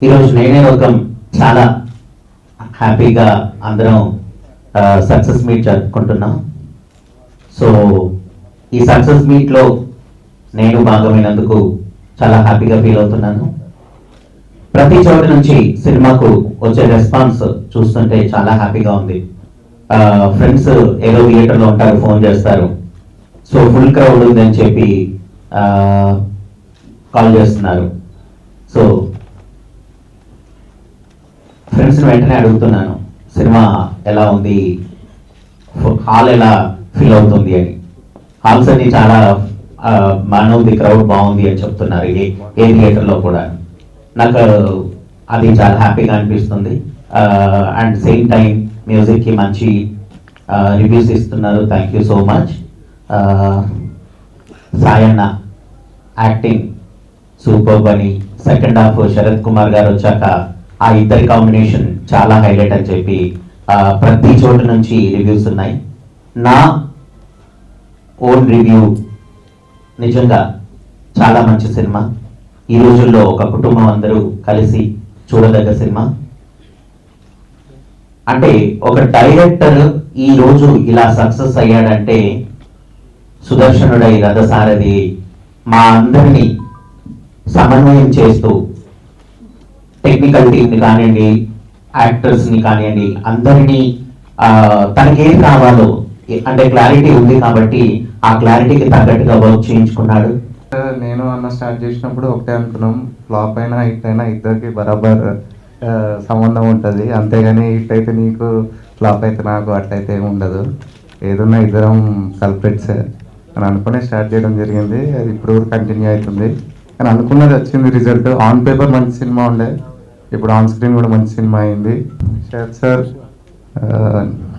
ఈరోజు నేనే లోకం చాలా హ్యాపీగా అందరం సక్సెస్ మీట్ జరుపుకుంటున్నాం. సో ఈ సక్సెస్ మీట్లో నేను భాగమైనందుకు చాలా హ్యాపీగా ఫీల్ అవుతున్నాను. ప్రతి చోటు నుంచి సినిమాకు వచ్చే రెస్పాన్స్ చూస్తుంటే చాలా హ్యాపీగా ఉంది. ఫ్రెండ్స్ ఏదో థియేటర్లో ఉంటారు, ఫోన్ చేస్తారు, సో ఫుల్ క్రౌడ్ ఉందని చెప్పి కాల్ చేస్తున్నారు. సో ఫ్రెండ్స్ని వెంటనే అడుగుతున్నాను, సినిమా ఎలా ఉంది, హాల్ ఎలా ఫీల్ అవుతుంది అని. హాల్స్ అన్ని చాలా బాగుంది, క్రౌడ్ బాగుంది అని చెప్తున్నారు ఏ థియేటర్లో కూడా. నాకు అది చాలా హ్యాపీగా అనిపిస్తుంది. అండ్ సేమ్ టైం మ్యూజిక్కి మంచి రివ్యూస్ ఇస్తున్నారు. Thank you so much. Sayanna acting super అని, సెకండ్ హాఫ్ శరత్ కుమార్ గారు వచ్చాక ఆ ఇద్దరి కాంబినేషన్ చాలా హైలైట్ అని చెప్పి ప్రతి చోటు నుంచి రివ్యూస్ ఉన్నాయి. నా ఓన్ రివ్యూ నిజంగా చాలా మంచి సినిమా. ఈ రోజుల్లో ఒక కుటుంబం అందరూ కలిసి చూడదగ్గ సినిమా. అంటే ఒక డైరెక్టర్ ఈ రోజు ఇలా సక్సెస్ అయ్యాడంటే సుదర్శనుడై రథసారథి మా అందరినీ సమన్వయం చేస్తూ టెక్నికల్ టీమ్ని కానివ్వండి, యాక్టర్స్ని కానివ్వండి, అందరినీ తనకి ఏం కావాలో అంటే క్లారిటీ ఉంది కాబట్టి ఆ క్లారిటీకి తగ్గట్టుగా వర్క్ చేయించుకున్నాడు. నేను అన్న స్టార్ట్ చేసినప్పుడు ఒకటే అనుకున్నాం, ఫ్లాప్ అయినా హిట్ అయినా ఇద్దరికి బరాబర్ సంబంధం ఉంటుంది, అంతేగాని హిట్ అయితే నీకు ఫ్లాప్ అయితే నాకు అట్లయితే ఏమి ఉండదు, ఏదన్నా ఇద్దరం కల్ప్రిట్స్ అని అనుకునే స్టార్ట్ చేయడం జరిగింది. అది ఇప్పుడు కంటిన్యూ అవుతుంది. కానీ అనుకున్నది వచ్చింది రిజల్ట్. ఆన్ పేపర్ మంచి సినిమా ఉండే, ఇప్పుడు ఆన్ స్క్రీన్ కూడా మంచి సినిమా అయింది. శరత్ సార్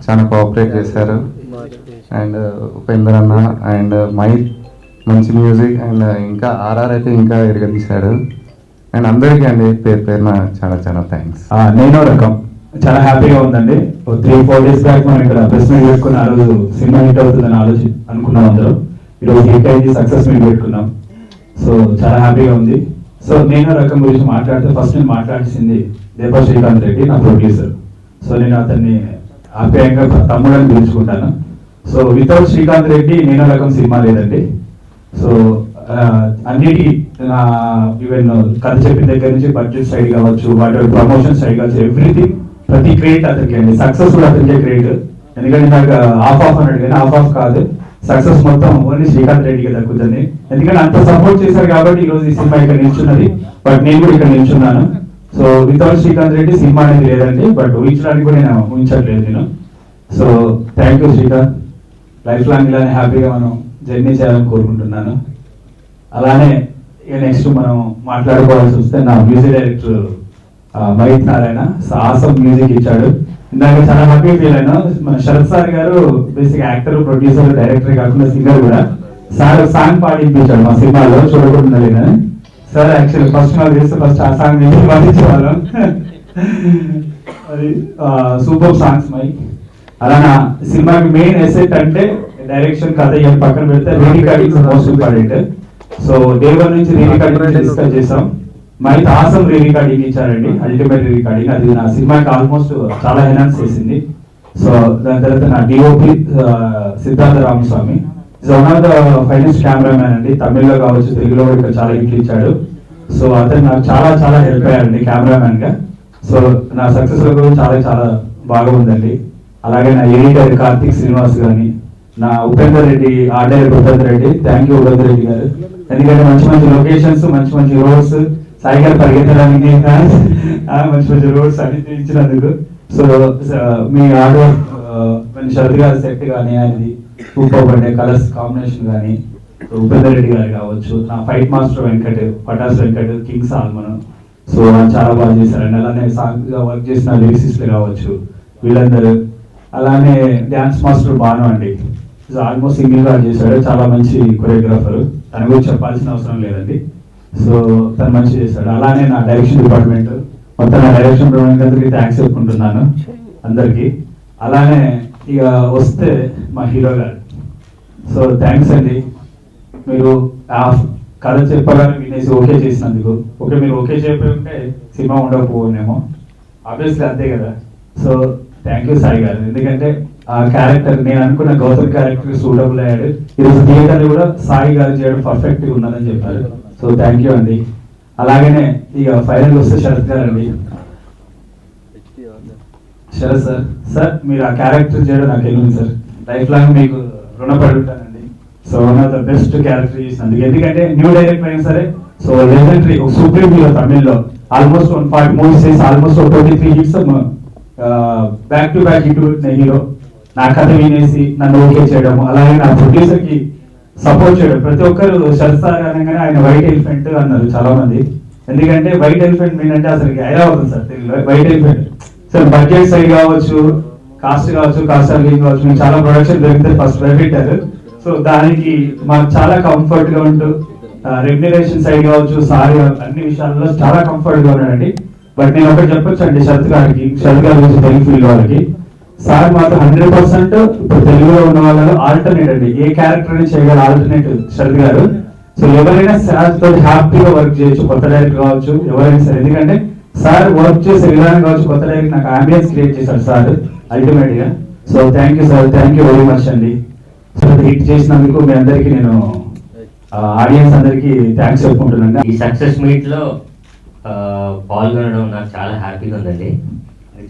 చాలా కోఆపరేట్ చేశారు, అండ్ ఉపేందర్ అన్న అండ్ మైక్ మంచి మ్యూజిక్, అండ్ ఇంకా ఆర్ఆర్ అయితే ఇంకా ఎరగదీశాడు. అండ్ అందరికీ అండి పేరు పేరున చాలా చాలా థ్యాంక్స్. నేను రకం చాలా హ్యాపీగా ఉందండి. 3-4 days బ్యాక్ మనం ఇక్కడ ప్రెస్ మీట్ పెట్టుకుని ఆ రోజు సినిమా హిట్ అవుతుందని అనుకున్నాం అందరూ. ఈరోజు హిట్ అయింది, సక్సెస్ మీట్ పెట్టుకున్నాం. సో చాలా హ్యాపీగా ఉంది. సో నేను రకం గురించి మాట్లాడితే ఫస్ట్ నేను మాట్లాడిసింది దేపా శ్రీకాంత్ రెడ్డి, నా ప్రొడ్యూసర్. సో నేను అతన్ని ఆప్యాయంగా తమ్ముడని పిలుచుకుంటాను. సో వితౌట్ శ్రీకాంత్ రెడ్డి నేను రకం సినిమా లేదండి. సో అన్నిటి ఈవెన్ కథ చెప్పిన దగ్గర నుంచి బడ్జెట్ సైడ్ కావచ్చు, వాటి ప్రమోషన్ సైడ్ కావచ్చు, ఎవ్రీథింగ్ ప్రతి క్రెడిట్ అతనికి అండి. సక్సెస్ కూడా అతనికే క్రెడిట్. ఎందుకంటే నాకు ఆఫ్ అన్నాడు కానీ ఆఫ్ కాదు, సక్సెస్ మొత్తం ఓన్లీ శ్రీకాంత్ రెడ్డికి దక్కుతుంది. ఎందుకంటే అంత సపోర్ట్ చేశారు కాబట్టి ఈ రోజు ఈ సినిమా ఇక్కడ నిల్చున్నది. బట్ నేను కూడా ఇక్కడ నిల్చున్నాను. So without Srikanth Reddy cinema అనేది లేదండి. బట్ ఊహించడానికి కూడా నేను ఊహించట్లేదు నేను. So thank you Srikanth. Lifelong ఇలానే హ్యాపీగా మనం జర్నీ చేయాలని కోరుకుంటున్నాను. అలానే ఇక నెక్స్ట్ మనం మాట్లాడుకోవాల్సి వస్తే నా మ్యూజిక్ డైరెక్టర్ మైక్ నారాయణ సాహసం మ్యూజిక్ ఇచ్చాడు. ఇందాక చాలా హ్యాపీ ఫీల్ అయినా. మన శరత్ సార్ గారు బేసిక్ యాక్టర్, ప్రొడ్యూసర్, డైరెక్టర్ కాకుండా సింగర్ కూడా. సార్ సాంగ్ పాడించాడు మా సినిమాలో, చూడకుండా లేదని. సార్ యాక్చువల్లీ ఫస్ట్ నాకు తెలిస్తే ఫస్ట్ ఆ సాంగ్ పాడించేవాళ్ళం. అది సూపర్ సాంగ్స్ మై. అలా నా సినిమాకి మెయిన్ ఎసెట్ అంటే డైరెక్షన్, కథ ఇవన్నీ పక్కన పెడితే re recording most important. So day 1 నుంచి రీ రికార్డింగ్ డిస్కస్ చేసాం. మైత్ ఆసం రీ రికార్డింగ్ ఇచ్చారండి, అల్టిమేట్ రీ రికార్డింగ్. అది నా సినిమాకి ఆల్మోస్ట్ చాలా ఎన్హాన్స్ చేసింది. సో దాని తర్వాత నా DOP Siddhartha Ramaswamy is one of the finest cameraman అండి. తమిళ్లో కావచ్చు, తెలుగులో కూడా ఇక్కడ చాలా హిట్లు ఇచ్చాడు. సో అతను నాకు చాలా చాలా హెల్ప్ అయ్యారండి కెమెరామ్యాన్ గా. సో నా సక్సెస్ లో కూడా చాలా చాలా బాగా ఉందండి. అలాగే నా ఎడిటర్ కార్తిక్ శ్రీనివాస్ గాని, నా Upender Reddy art director Upender Reddy, thank you Upender Reddy గారు. ఎందుకంటే మంచి మంచి లొకేషన్స్, మంచి మంచి రోడ్స్, సాయి గారు పరిగెత్తడానికి మంచి మంచి రోడ్స్ అన్ని ఇచ్చినందుకు. సో మీ హార్డ్ వర్క్, శరత్ గారి సెట్ కానీ అది సూపర్ పడే కలర్స్ కాంబినేషన్ కానీ, ఉపేందర్ రెడ్డి గారు కావచ్చు, నా fight master Venkat, Patas Venkat, King Solomon. So చాలా బాగా చేశారండి. అలానే సాంగ్ గా వర్క్ చేసిన లిరిసిస్ట్లు కావచ్చు వీళ్ళందరూ. అలానే డ్యాన్స్ మాస్టర్ బాను అండి, ఆల్మోస్ట్ సింగిల్ గా చేశాడు, చాలా మంచి కొరియోగ్రాఫర్, తన గురించి చెప్పాల్సిన అవసరం లేదండి. సో తను మంచి చేశాడు. అలానే నా డైరెక్షన్ డిపార్ట్మెంట్ మొత్తం, నా డైరెక్షన్ డిపార్ట్మెంట్ అందరికీ థ్యాంక్స్ చెప్పుకుంటున్నాను అందరికీ. అలానే ఇక వస్తే మా హీరో గారు, సో థ్యాంక్స్ అండి. మీరు కథ చెప్పగానే వినేసి ఓకే చేసినందుకు. ఓకే మీరు ఓకే చెప్పి ఉంటే సినిమా ఉండకపోనేమో, ఆబ్వియస్లీ అంతే కదా. సో థ్యాంక్ యూ సాయి గారు, ఎందుకంటే ఆ క్యారెక్టర్ నేను అనుకున్న గౌతమ్ క్యారెక్టర్ సూటబుల్ అయ్యాడు. ఈరోజు థియేటర్ కూడా సాయి గారు చేయడం పర్ఫెక్ట్గా ఉన్నదని చెప్పారు. సో థ్యాంక్ యూ అండి. అలాగనే ఇక ఫైనల్ వస్తే శరత్ గారు అండి. శరత్ సార్, సార్ మీరు ఆ క్యారెక్టర్ చేయడం నాకు తెలియదు సార్, లైఫ్ లాంగ్ మీకు రుణపడి ఉంటానండి. So one of the best character చేసినందుకు, ఎందుకంటే న్యూ డైరెక్టర్ అయినా సరే సో లెజెండరీ ఒక సూప్రీం హీరో తమిళ్లో ఆల్మోస్ట్ 140 మూవీస్ చేసి almost 23 hits back to back hit పెట్టిన హీరో. నా కథ వినేసి నన్ను ఓకే చేయడం, అలాగే నా ప్రొడ్యూసర్ కి సపోర్ట్ చేయడం. ప్రతి ఒక్కరు శరత్ సార్ అనగానే ఆయన వైట్ ఎలిఫెంట్ అన్నారు చాలా మంది, ఎందుకంటే వైట్ ఎలిఫెంట్ ఏంటంటే అసలు ఐడియా అవుతుంది సార్ తెలుగులో white elephant. Sir budget side కావచ్చు, కాస్ట్ కావచ్చు, కాస్ట్ సర్వింగ్ కావచ్చు, మీకు చాలా ప్రొడక్షన్ దొరికితే ఫస్ట్ పెట్టారు. సో దానికి మాకు చాలా కంఫర్ట్ గా ఉంటూ రెమ్యునరేషన్ సైడ్ కావచ్చు, సారీ అన్ని విషయాల్లో చాలా కంఫర్ట్ గా ఉన్నాడండి. బట్ నేను ఒకటి చెప్పొచ్చు అండి శరత్ గారికి, శరత్ గారి గురించి తెలుగు ఫీల్డ్ వాళ్ళకి, సార్ మాత్రం 100% ఇప్పుడు తెలుగులో ఉన్న వాళ్ళు ఆల్టర్నేట్ అండి, ఏ క్యారెక్టర్ అని చేయగల ఆల్టర్నేట్ శరత్ గారు. సో ఎవరైనా సార్ తోటి హ్యాపీగా వర్క్ చేయొచ్చు, కొత్త డైరెక్టర్ కావచ్చు ఎవరైనా సరే, ఎందుకంటే సార్ వర్క్ చేసే విధానం కావచ్చు, కొత్త డైరెక్టర్ నాకు అంబియన్స్ క్రియేట్ చేశారు సార్ అల్టిమేట్ గా. So thank you sir, thank you very much అండి. సో హిట్ చేసినందుకు మీ అందరికీ నేను ఆడియన్స్ అందరికీ థ్యాంక్స్ చెప్పుకుంటున్నాను. ఈ సక్సెస్ మీట్ లో పాల్గొనడం నాకు చాలా హ్యాపీగా ఉందండి.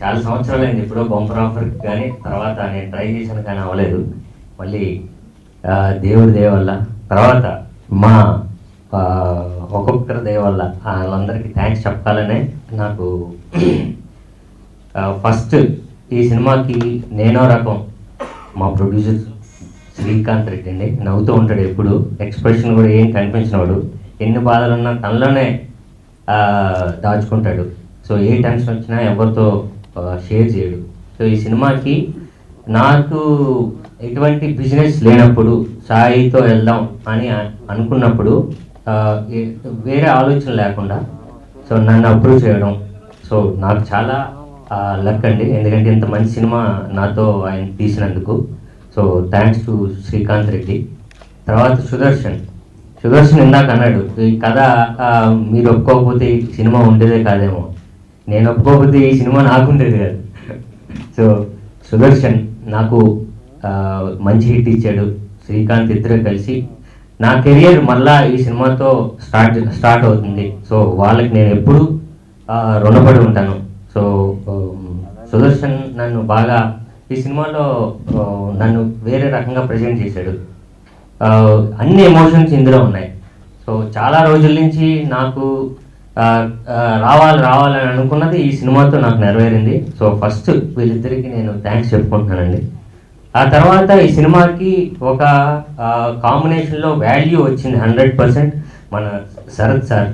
చాలా సంవత్సరాలు అయింది, ఎప్పుడో బంపర్ ఆఫర్ కానీ తర్వాత నేను ట్రై చేశాను కానీ అవ్వలేదు. మళ్ళీ దేవుడి దయ వల్ల, తర్వాత మా ఒక్కొక్కరి దయ వల్ల వాళ్ళందరికీ థ్యాంక్స్ చెప్పాలనే నాకు ఫస్ట్ ఈ సినిమాకి నేనో రకం మా ప్రొడ్యూసర్ శ్రీకాంత్ రెడ్డి అండి. నవ్వుతూ ఉంటాడు ఎప్పుడు, ఎక్స్ప్రెషన్ కూడా ఏం కనిపించినవాడు, ఎన్ని బాధలున్నా తనలోనే దాచుకుంటాడు. సో ఏ టెన్షన్ వచ్చినా ఎవరితో షేర్ చేయడు. సో ఈ సినిమాకి నాకు ఎటువంటి బిజినెస్ లేనప్పుడు సాయితో వెళ్దాం అని అనుకున్నప్పుడు వేరే ఆలోచన లేకుండా సో నన్ను అప్రూవ్ చేయడం సో నాకు చాలా లక్ అండి, ఎందుకంటే ఇంత మంచి సినిమా నాతో ఆయన తీసినందుకు. So thanks to Srikanth Reddy. తర్వాత సుదర్శన్ ఇందాక అన్నాడు ఈ కథ మీరు ఒప్పుకోకపోతే ఈ సినిమా ఉండేదే కాదేమో, నేను ఒప్పుకోకపోతే ఈ సినిమా నాకు ఉండేది కాదు. సో సుదర్శన్ నాకు మంచి హిట్ ఇచ్చాడు, శ్రీకాంత్ ఇద్దరు కలిసి నా కెరియర్ మళ్ళా ఈ సినిమాతో స్టార్ట్ అవుతుంది. సో వాళ్ళకి నేను ఎప్పుడు రుణపడి ఉంటాను. సో సుదర్శన్ నన్ను బాగా ఈ సినిమాలో నన్ను వేరే రకంగా ప్రజెంట్ చేశాడు. అన్ని ఎమోషన్స్ ఇందులో ఉన్నాయి. సో చాలా రోజుల నుంచి నాకు రావాలని అనుకున్నది ఈ సినిమాతో నాకు నెరవేరింది. సో ఫస్ట్ వీళ్ళిద్దరికి నేను థ్యాంక్స్ చెప్పుకుంటున్నానండి. ఆ తర్వాత ఈ సినిమాకి ఒక కాంబినేషన్లో వాల్యూ వచ్చింది 100%. మన శరత్ సార్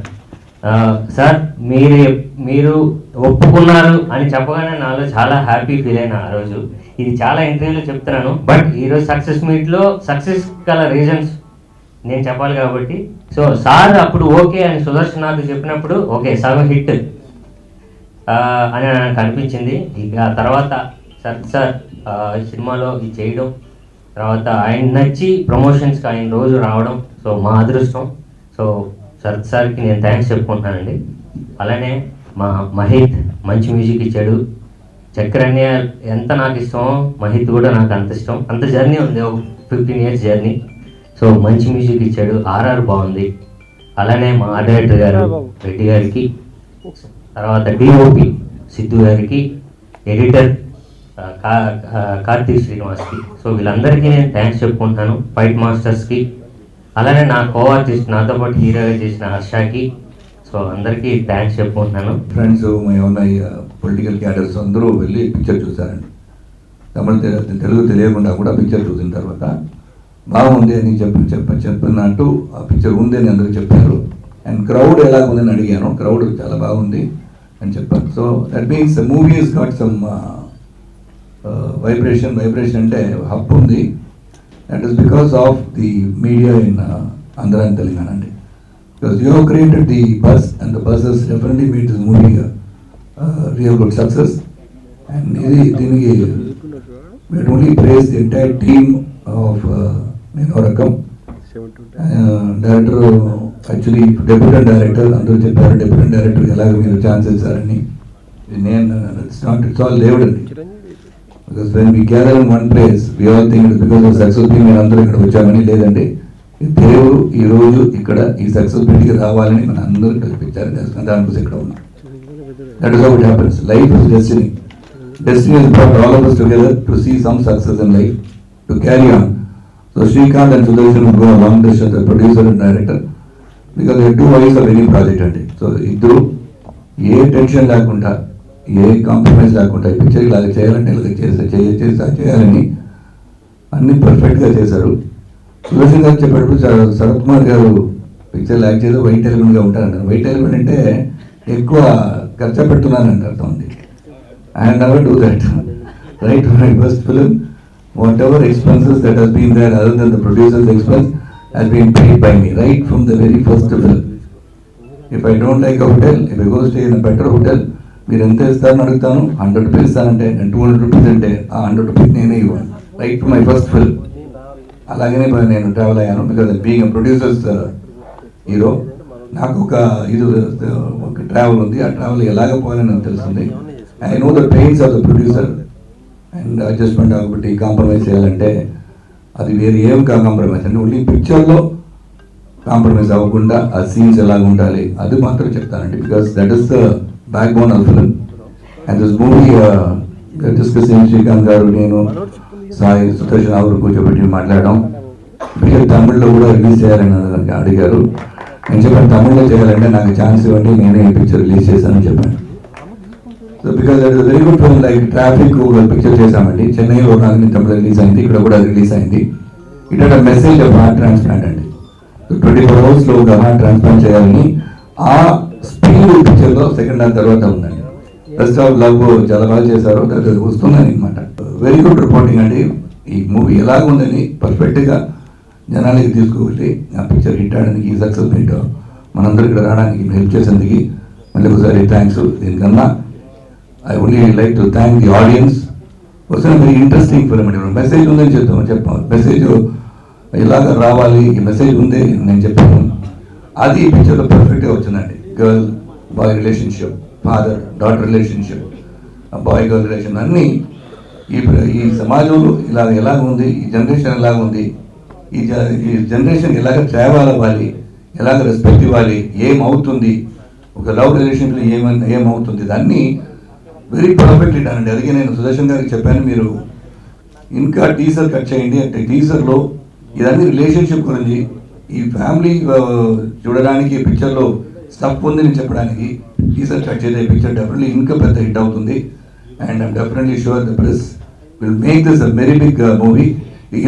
సార్ మీరు ఒప్పుకున్నారు అని చెప్పగానే నాలో చాలా హ్యాపీ ఫీల్ అయినా ఆ రోజు. ఇది చాలా ఇంటర్వ్యూలో చెప్తున్నాను, బట్ ఈరోజు సక్సెస్ మీట్లో సక్సెస్ గల రీజన్స్ నేను చెప్పాలి కాబట్టి. సో సార్ అప్పుడు ఓకే అని సుదర్శన్ నాకు చెప్పినప్పుడు ఓకే సగం హిట్ అని నాకు అనిపించింది. ఇక తర్వాత సార్ ఈ సినిమాలో ఇది చేయడం, తర్వాత ఆయన నచ్చి ప్రమోషన్స్కి ఆయన రోజు రావడం సో మా అదృష్టం. సో శరత్ సార్కి నేను థ్యాంక్స్ చెప్పుకుంటున్నానండి. అలానే మా మహిత్ మంచి మ్యూజిక్ ఇచ్చాడు. చక్రన్య ఎంత నాకు ఇష్టమో మహిత్ కూడా నాకు అంత ఇష్టం. అంత జర్నీ ఉంది, ఒక 15 years జర్నీ. సో మంచి మ్యూజిక్ ఇచ్చాడు, ఆర్ఆర్ బాగుంది. అలానే మా డైరెక్టర్ గారు రెడ్డి గారికి, తర్వాత డిఓపి సిద్ధు గారికి, ఎడిటర్ కార్తీక్ శ్రీనివాస్కి. సో వీళ్ళందరికీ నేను థ్యాంక్స్ చెప్పుకుంటున్నాను. ఫైట్ మాస్టర్స్కి, అలానే నా కో ఆర్టిస్ట్ నాతో పాటు హీరోగా చేసిన హర్షకి. సో అందరికీ థ్యాంక్స్ చెప్పుకుంటున్నాను. ఫ్రెండ్స్ ఉన్న పొలిటికల్ క్యాడర్స్ అందరూ వెళ్ళి పిక్చర్ చూసారండి. తెలుగు తెలియకుండా కూడా పిక్చర్ చూసిన తర్వాత బాగుంది అని చెప్పినట్టు ఆ పిక్చర్ ఉంది అని అందరూ చెప్పారు. అండ్ క్రౌడ్ ఎలా ఉందని అడిగాను, క్రౌడ్ చాలా బాగుంది అని చెప్పారు. So that means movie is got some vibration అంటే హబ్ ఉంది. That is because of the media in Andhra and Telangana అండి. Because you have created the buzz, and the buzz has definitely made this movie a real good success. And we only praise the entire team of Neno Rakam, director actually debutant director అందరూ చెప్పారు, debutant director ఎలాగ మీరు chance ఇస్తారని. నేను it's all దేవుడు అండి. Because when we gather in one place we all think because of success మీరు అందరూ ఇక్కడ వచ్చామని. లేదండి, దేవుడు ఈరోజు ఇక్కడ ఈ సక్సెస్ మీట్కి రావాలని మన అందరూ కల్పించారు. దానికోసం ఇక్కడ ఉన్నాం. That is how it happens. Life is destiny. Destiny has brought all of us together to see some success in life, to carry on. So Srikanth and Sudarshan would go a long distance, the producer and director, because they are two eyes of any project అండి. So ఇద్దరు ఏ tension లేకుండా, ఏ compromise లేకుండా ఈ picture ఇలాగ చేయాలంటే ఇలాగ చేయాలని అన్ని పర్ఫెక్ట్గా చేశారు. సుదర్శన్ గారు చెప్పేటప్పుడు శరత్ కుమార్ గారు పిక్చర్ యాక్ట్ చేసి వైట్ ఎలిమెంట్గా ఉంటారంటారు. వైట్ ఎలిమెంట్ అంటే ఎక్కువ ఖర్చు పెడుతున్నారని అర్థం ఉంది. I never do that. Right, for my first film, whatever expenses that has been there other than the producer's expense has been paid by me, right from the very first film. If I don't like a hotel, if I go stay in a better hotel, మీరు ఎంత ఇస్తారని అడుగుతాను, 100 rupees ఇస్తానంటే 200 rupees అంటే ఆ 100 rupees నేనే ఇవ్వను. Right from my first film. అలాగనే నేను ట్రావెల్ అయ్యాను. బికాజ్ బీయింగ్ ప్రొడ్యూసర్స్ హీరో నాకు ఒక ట్రావెల్ ఉంది. ఆ ట్రావెల్ ఎలాగ పోవాలని నాకు తెలుస్తుంది. I know the pains of the producer and adjustment కాబట్టి కాంప్రమైజ్ చేయాలంటే అది వేరే ఏం కాంప్రమైజ్ అంటే ఓన్లీ పిక్చర్లో కాంప్రమైజ్ అవ్వకుండా ఆ సీన్స్ ఎలాగ ఉండాలి అది మాత్రం చెప్తానండి. Because that is the back bone of film. And this movie discussing Srikanth గారు, నేను, సాయి, సుదర్శన్ అవరు కూర్చోబెట్టి మాట్లాడడం. పిక్చర్ తమిళ్లో కూడా రిలీజ్ చేయాలని అడిగారు. నేను చెప్పాను తమిళ్లో చేయాలంటే నాకు ఛాన్స్ ఇవ్వండి, నేనే ఈ పిక్చర్ రిలీజ్ చేశానని చెప్పాను. So because that is very good film. Like traffic picture చేశామండి. చెన్నైలో నాలుగు తమిళ రిలీజ్ అయింది, ఇక్కడ కూడా రిలీజ్ అయింది. It a message of heart transplant అండి. 24 hours ఒక హార్ట్ ట్రాన్స్ప్లాంట్ చేయాలని ఆ స్పీడ్ పిక్చర్లో సెకండ్ హాఫ్ తర్వాత ఉందండి. ఫస్ట్ హాఫ్ లవ్ చాలా బాగా చేశారు, అది వస్తుందని అనమాట. వెరీ గుడ్ రిపోర్టింగ్ అండి. ఈ మూవీ ఎలాగ ఉందని పర్ఫెక్ట్గా జనాలకి తీసుకువెళ్ళి ఆ పిక్చర్ హిట్ అవడానికి, ఈ సక్సెస్ మీట్ మనందరూ ఇక్కడ రావడానికి హెల్ప్ చేసేందుకు మళ్ళీ ఒకసారి థ్యాంక్స్. దీనికన్నా I only like to thank the audience. Was a very interesting film. Message ఉందని చెప్పాను. మెసేజ్ ఇలాగ రావాలి, ఈ మెసేజ్ ఉంది నేను చెప్పాను. అది ఈ పిక్చర్లో పర్ఫెక్ట్గా వచ్చిందండి. Girl boy relationship, father daughter relationship, boy girl relation అన్నీ ఈ సమాజంలో ఎలాగ ఉంది, ఈ జనరేషన్ ఎలాగ ఉంది, ఈ జనరేషన్ ఎలాగ ట్రావెల్ అవ్వాలి, ఎలాగ రెస్పెక్ట్ ఇవ్వాలి, ఏమవుతుంది, ఒక లవ్ రిలేషన్లో ఏమవుతుంది, దాన్ని వెరీ పర్ఫెక్ట్లీ డన్ అండి. అందుకే నేను సుదర్శన్ గారికి చెప్పాను, మీరు ఇంకా టీజర్ కట్ చేయండి అంటే టీజర్లో ఇదన్నీ రిలేషన్షిప్ గురించి, ఈ ఫ్యామిలీ చూడడానికి పిక్చర్లో స్టఫ్ ఉందని చెప్పడానికి టీజర్ కట్ చేసే పిక్చర్ డెఫినెట్లీ ఇంకా పెద్ద హిట్ అవుతుంది. And I'm definitely sure the press will make this a very big movie.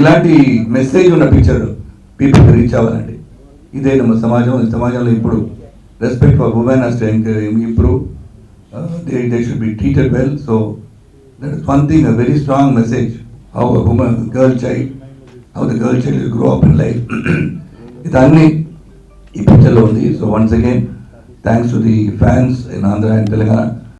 ఇలాంటి మెసేజ్ ఉన్న పిక్చర్ పీపుల్కి రీచ్ అవ్వాలండి. ఇదే ನಮ್ಮ సమాజంలో ఇప్పుడు respect for women has to improve. They should be treated well. So that is one thing, a very strong message. How a woman, girl child, how the girl child will grow up in life. Idanni ee picture lo undi. So once again, thanks to the fans in Andhra and Telangana.